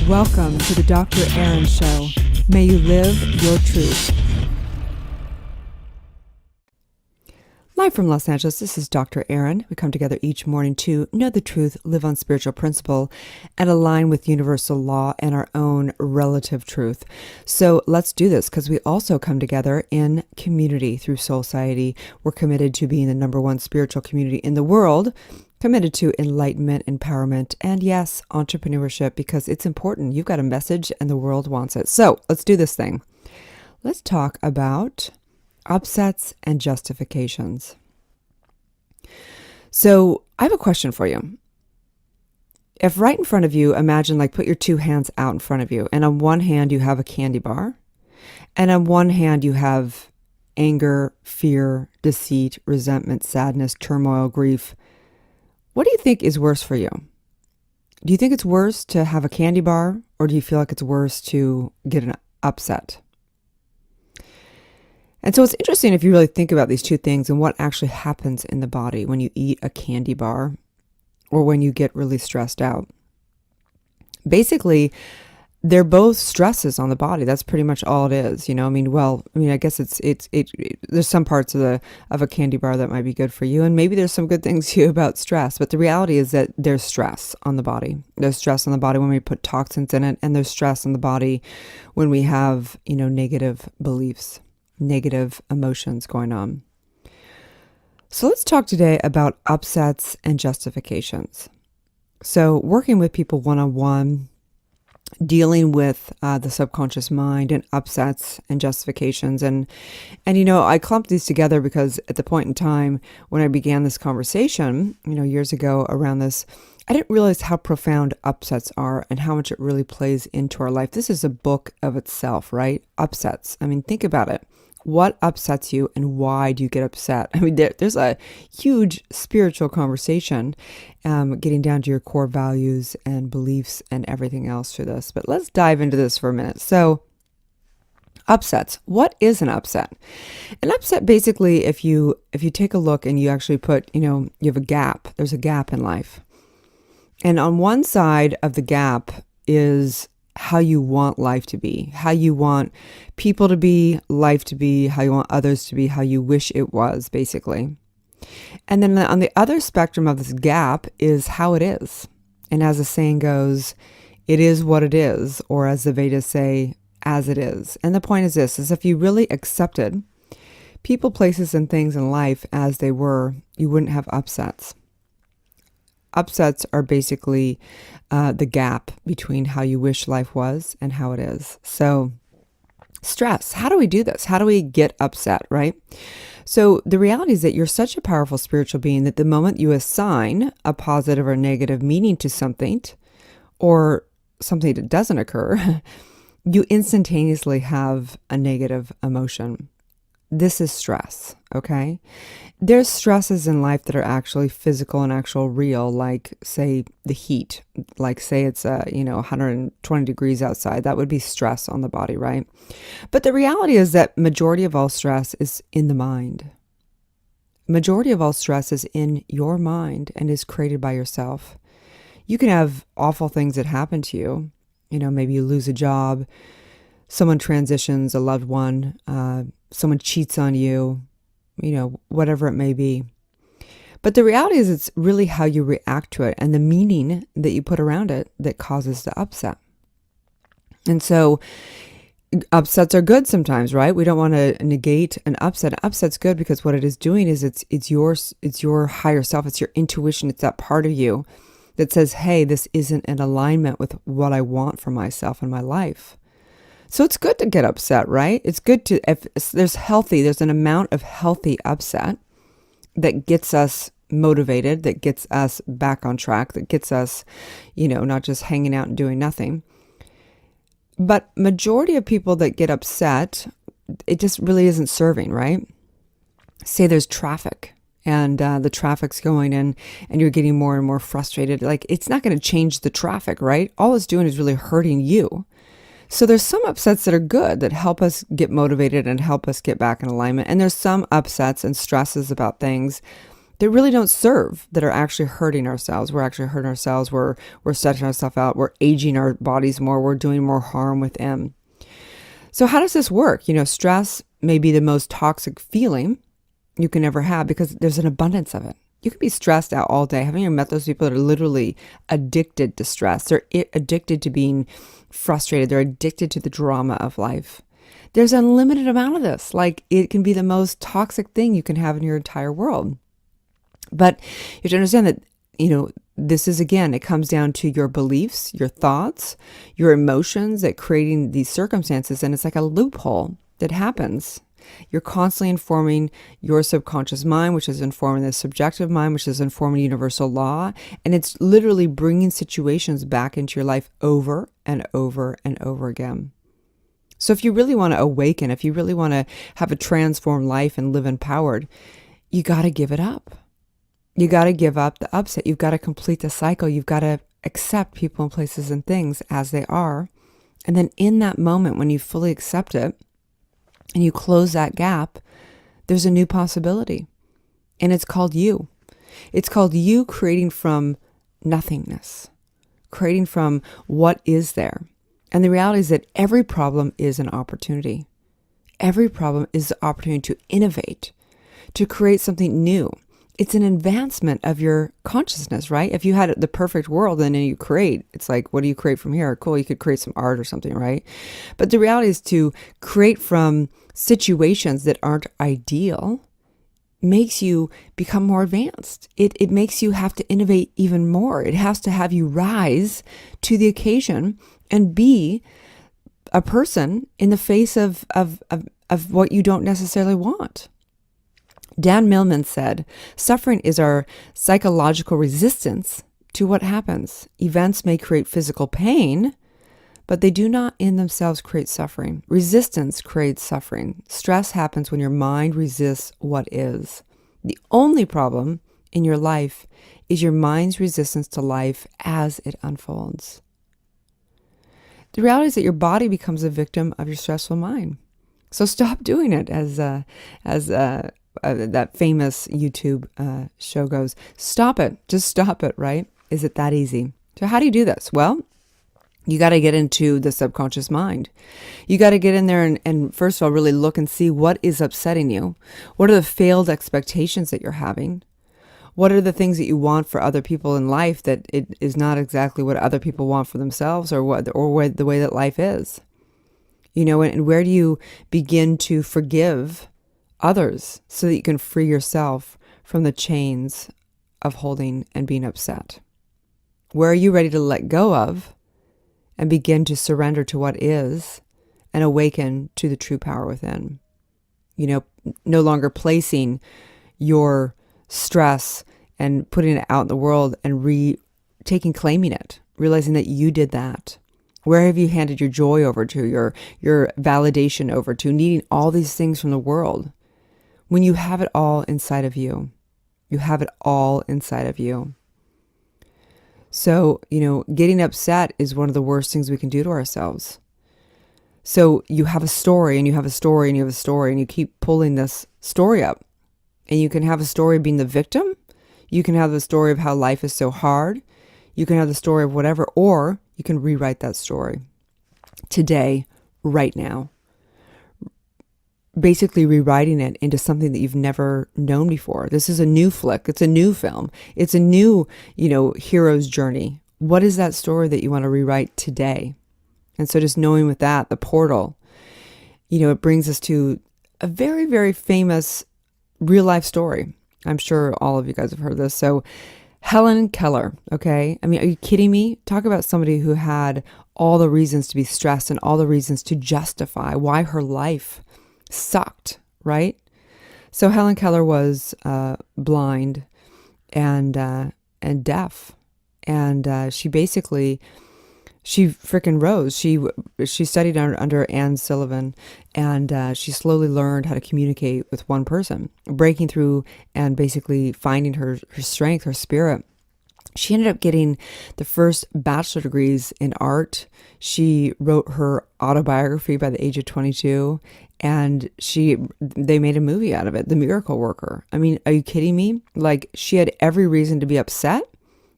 Welcome to the Dr. Erin Show. May you live your truth. Live from Los Angeles, this is Dr. Erin. We come together each morning to know the truth, live on spiritual principle, and align with universal law and our own relative truth. So let's do this because we also come together in community through Soul Society. We're committed to being the number one spiritual community in the world, committed to enlightenment, empowerment, and yes, entrepreneurship, because it's important. You've got a message and the world wants it. So let's do this thing. Let's talk about upsets and justifications. So I have a question for you. If right in front of you, imagine put your two hands out in front of you, and on one hand you have a candy bar, and on one hand you have anger, fear, deceit, resentment, sadness, turmoil, grief. What do you think is worse for you? Do you think it's worse to have a candy bar, or do you feel like it's worse to get an upset? And so it's interesting if you really think about these two things and what actually happens in the body when you eat a candy bar or when you get really stressed out. Basically, they're both stresses on the body. That's pretty much all it is. I guess there's some parts of a candy bar that might be good for you, and maybe there's some good things too about stress. But the reality is that there's stress on the body. There's stress on the body when we put toxins in it, and there's stress on the body when we have negative beliefs, negative emotions going on. So let's talk today about upsets and justifications. So working with people one-on-one, dealing with the subconscious mind and upsets and justifications. And I clumped these together because at the point in time when I began this conversation, years ago around this, I didn't realize how profound upsets are and how much it really plays into our life. This is a book of itself, right? Upsets. Think about it. What upsets you and why do you get upset? There's a huge spiritual conversation getting down to your core values and beliefs and everything else through this. But let's dive into this for a minute. So upsets. What is an upset? An upset, basically, if you take a look and you actually put, you have a gap. There's a gap in life. And on one side of the gap is how you want life to be, how you want people to be, life to be, how you want others to be, how you wish it was, basically. And then on the other spectrum of this gap is how it is. And as the saying goes, it is what it is, or as the Vedas say, as it is. And the point is this, is if you really accepted people, places, and things in life as they were, you wouldn't have upsets. Upsets are basically the gap between how you wish life was and how it is. So stress, how do we do this? How do we get upset, right? So the reality is that you're such a powerful spiritual being that the moment you assign a positive or negative meaning to something or something that doesn't occur, you instantaneously have a negative emotion. This is stress, okay? There's stresses in life that are actually physical and actual real, like say the heat, like say it's 120 degrees outside. That would be stress on the body, right? But the reality is that majority of all stress is in the mind. Majority of all stress is in your mind and is created by yourself. You can have awful things that happen to you. Maybe you lose a job, someone transitions, a loved one, someone cheats on you, whatever it may be. But the reality is it's really how you react to it and the meaning that you put around it that causes the upset. And so upsets are good sometimes, right? We don't want to negate an upset. An upset's good because what it is doing is it's your higher self, it's your intuition, it's that part of you that says, hey, this isn't in alignment with what I want for myself and my life. So it's good to get upset, right? It's good to, if there's an amount of healthy upset that gets us motivated, that gets us back on track, that gets us, not just hanging out and doing nothing. But majority of people that get upset, it just really isn't serving, right? Say there's traffic and the traffic's going in and you're getting more and more frustrated. It's not going to change the traffic, right? All it's doing is really hurting you. So there's some upsets that are good that help us get motivated and help us get back in alignment. And there's some upsets and stresses about things that really don't serve, that are actually hurting ourselves. We're actually hurting ourselves. We're setting ourselves out. We're aging our bodies more. We're doing more harm within. So how does this work? Stress may be the most toxic feeling you can ever have because there's an abundance of it. You can be stressed out all day. Haven't you met those people that are literally addicted to stress? They're addicted to being frustrated. They're addicted to the drama of life. There's an unlimited amount of this. Like, it can be the most toxic thing you can have in your entire world. But you have to understand that, this is, again, it comes down to your beliefs, your thoughts, your emotions that creating these circumstances. And it's like a loophole that happens. You're constantly informing your subconscious mind, which is informing the subjective mind, which is informing universal law. And it's literally bringing situations back into your life over and over and over again. So if you really want to awaken, if you really want to have a transformed life and live empowered, you got to give it up. You got to give up the upset. You've got to complete the cycle. You've got to accept people and places and things as they are. And then in that moment, when you fully accept it and you close that gap, there's a new possibility. And it's called you. It's called you creating from nothingness, creating from what is there. And the reality is that every problem is an opportunity. Every problem is the opportunity to innovate, to create something new. It's an advancement of your consciousness, right? If you had the perfect world and then you create, it's like, what do you create from here? Cool, you could create some art or something, right? But the reality is to create from situations that aren't ideal makes you become more advanced. It makes you have to innovate even more. It has to have you rise to the occasion and be a person in the face of what you don't necessarily want. Dan Millman said, suffering is our psychological resistance to what happens. Events may create physical pain, but they do not in themselves create suffering. Resistance creates suffering. Stress happens when your mind resists what is. The only problem in your life is your mind's resistance to life as it unfolds. The reality is that your body becomes a victim of your stressful mind. So stop doing it, as that famous YouTube show goes. Stop it. Just stop it, right? Is it that easy? So how do you do this? Well, you got to get into the subconscious mind. You got to get in there and first of all, really look and see what is upsetting you. What are the failed expectations that you're having? What are the things that you want for other people in life that it is not exactly what other people want for themselves, or the way that life is? And where do you begin to forgive others so that you can free yourself from the chains of holding and being upset? Where are you ready to let go of and begin to surrender to what is and awaken to the true power within? No longer placing your stress and putting it out in the world and claiming it, realizing that you did that. Where have you handed your joy over to, your validation over to, needing all these things from the world, when you have it all inside of you? You have it all inside of you. So, getting upset is one of the worst things we can do to ourselves. So you have a story and you have a story and you have a story and you keep pulling this story up. And you can have a story of being the victim. You can have the story of how life is so hard. You can have the story of whatever, or you can rewrite that story today, right now. Basically rewriting it into something that you've never known before. This is a new flick. It's a new film. It's a new, hero's journey. What is that story that you want to rewrite today? And so just knowing with that, the portal, it brings us to a very, very famous real life story. I'm sure all of you guys have heard this. So Helen Keller, okay? I mean, are you kidding me? Talk about somebody who had all the reasons to be stressed and all the reasons to justify why her life sucked, right? So Helen Keller was blind and deaf, and she freaking rose. She studied under Anne Sullivan, and she slowly learned how to communicate with one person, breaking through and basically finding her strength, her spirit. She ended up getting the first bachelor degrees in art. She wrote her autobiography by the age of 22, And they made a movie out of it, The Miracle Worker. I mean, are you kidding me? Like, she had every reason to be upset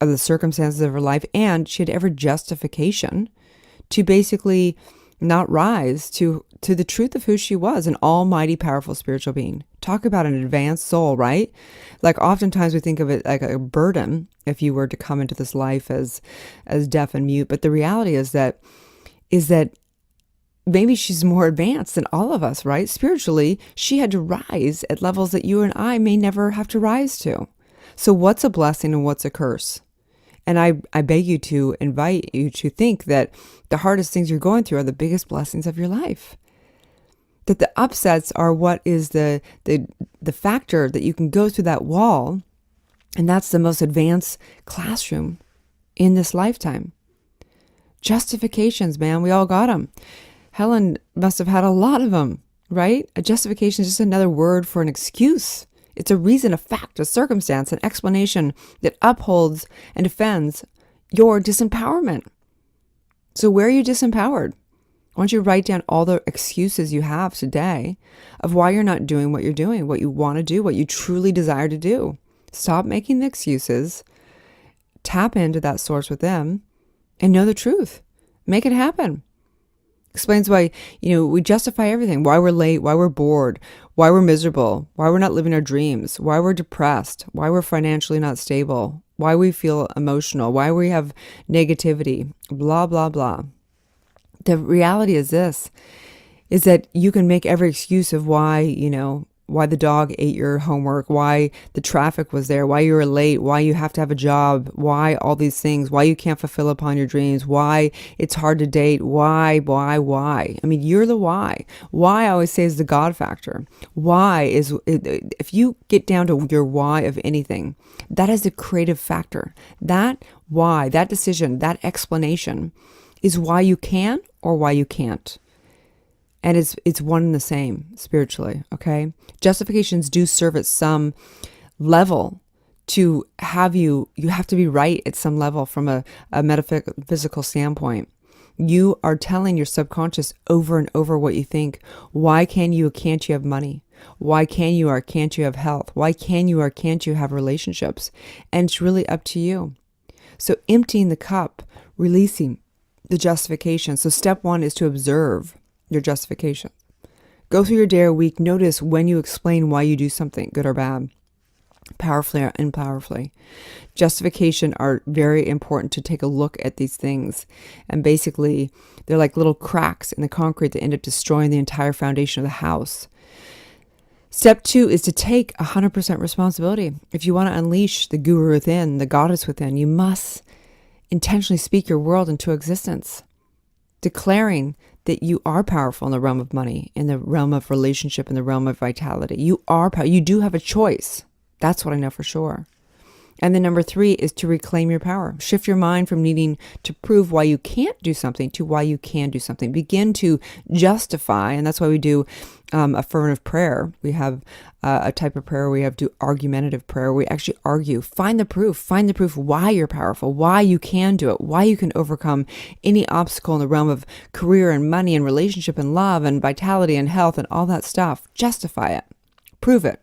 of the circumstances of her life, and she had every justification to basically not rise to the truth of who she was, an almighty, powerful spiritual being. Talk about an advanced soul, right? Like, oftentimes we think of it like a burden if you were to come into this life as deaf and mute. But the reality is that maybe she's more advanced than all of us, right? Spiritually, she had to rise at levels that you and I may never have to rise to. So what's a blessing and what's a curse? And I beg you to invite you to think that the hardest things you're going through are the biggest blessings of your life. That the upsets are what is the factor that you can go through that wall, and that's the most advanced classroom in this lifetime. Justifications, man, we all got them. Helen must have had a lot of them, right? A justification is just another word for an excuse. It's a reason, a fact, a circumstance, an explanation that upholds and defends your disempowerment. So where are you disempowered? Why don't you write down all the excuses you have today of why you're not doing what you're doing, what you want to do, what you truly desire to do. Stop making the excuses, tap into that source within, and know the truth. Make it happen. Explains why, we justify everything, why we're late, why we're bored, why we're miserable, why we're not living our dreams, why we're depressed, why we're financially not stable, why we feel emotional, why we have negativity, blah, blah, blah. The reality is this, is that you can make every excuse of why, why the dog ate your homework, why the traffic was there, why you were late, why you have to have a job, why all these things, why you can't fulfill upon your dreams, why it's hard to date, why. I mean, you're the why. Why, I always say, is the God factor. Why is, if you get down to your why of anything, that is the creative factor. That why, that decision, that explanation is why you can or why you can't. And it's one and the same spiritually, okay? Justifications do serve at some level to have you have to be right at some level from a metaphysical standpoint. You are telling your subconscious over and over what you think. Why can you or can't you have money? Why can you or can't you have health? Why can you or can't you have relationships? And it's really up to you. So emptying the cup, releasing the justification. So step one is to observe your justification. Go through your day or week. Notice when you explain why you do something, good or bad, powerfully or unpowerfully. Justification are very important to take a look at these things. And basically, they're like little cracks in the concrete that end up destroying the entire foundation of the house. Step two is to take 100% responsibility. If you want to unleash the guru within, the goddess within, you must intentionally speak your world into existence, declaring that you are powerful in the realm of money, in the realm of relationship, in the realm of vitality. You are powerful. You do have a choice. That's what I know for sure. And then number three is to reclaim your power. Shift your mind from needing to prove why you can't do something to why you can do something. Begin to justify, and that's why we do affirmative prayer. We have a type of prayer where we have to do argumentative prayer. We actually argue. Find the proof why you're powerful, why you can do it, why you can overcome any obstacle in the realm of career and money and relationship and love and vitality and health and all that stuff. Justify it. Prove it.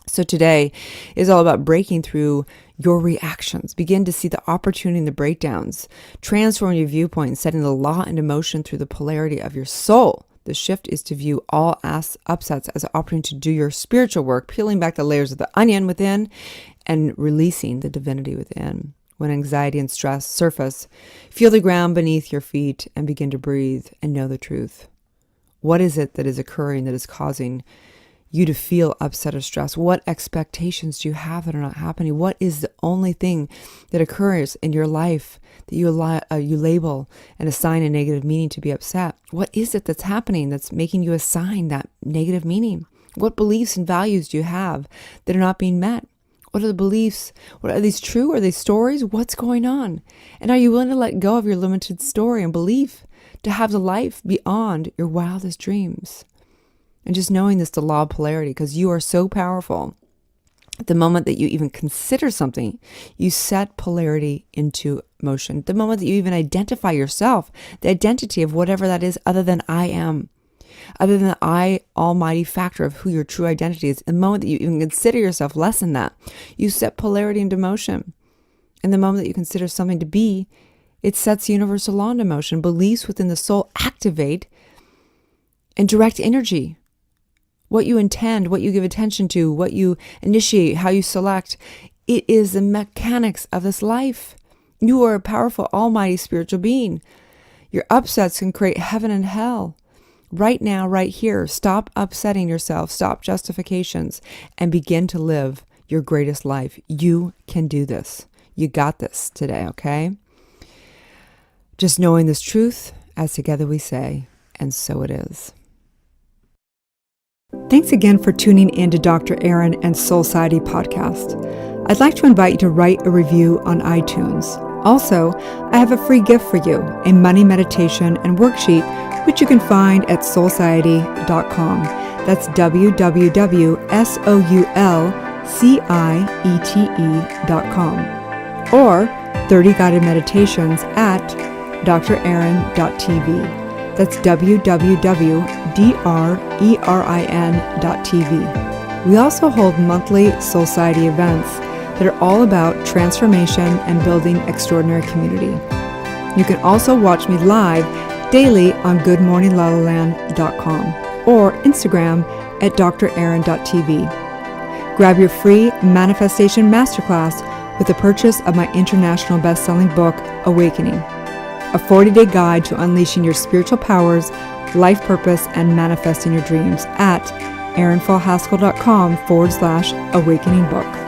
So today is all about breaking through your reactions. Begin to see the opportunity in the breakdowns. Transform your viewpoint and setting the law into motion through the polarity of your soul. The shift is to view all upsets as an opportunity to do your spiritual work, peeling back the layers of the onion within and releasing the divinity within. When anxiety and stress surface, feel the ground beneath your feet and begin to breathe and know the truth. What is it that is occurring that is causing you to feel upset or stressed? What expectations do you have that are not happening? What is the only thing that occurs in your life that you label and assign a negative meaning to be upset? What is it that's happening that's making you assign that negative meaning? What beliefs and values do you have that are not being met? What are the beliefs? What are these true? Are they stories? What's going on? And are you willing to let go of your limited story and belief to have the life beyond your wildest dreams? And just knowing this, the law of polarity, because you are so powerful. At the moment that you even consider something, you set polarity into motion. The moment that you even identify yourself, the identity of whatever that is other than I am. other than the I almighty factor of who your true identity is. In the moment that you even consider yourself less than that, you set polarity into motion. In the moment that you consider something to be, it sets universal law into motion. Beliefs within the soul activate and direct energy. What you intend, what you give attention to, what you initiate, how you select, it is the mechanics of this life. You are a powerful, almighty spiritual being. Your upsets can create heaven and hell. Right now, right here, stop upsetting yourself, stop justifications, and begin to live your greatest life. You can do this. You got this today, okay? Just knowing this truth, as together we say, and so it is. Thanks again for tuning in to Dr. Erin and Soul Society podcast. I'd like to invite you to write a review on iTunes. Also, I have a free gift for you, a money meditation and worksheet, which you can find at soulciety.com. That's www.soulciete.com. Or 30 guided meditations at drerin.tv. That's www.drerin.tv. We also hold monthly Soul Society events that are all about transformation and building extraordinary community. You can also watch me live daily on goodmorninglalaland.com or Instagram at drerin.tv. Grab your free manifestation masterclass with the purchase of my international best-selling book, Awakening, a 40-day guide to unleashing your spiritual powers, life purpose, and manifesting your dreams at erinfallhaskell.com/awakening book.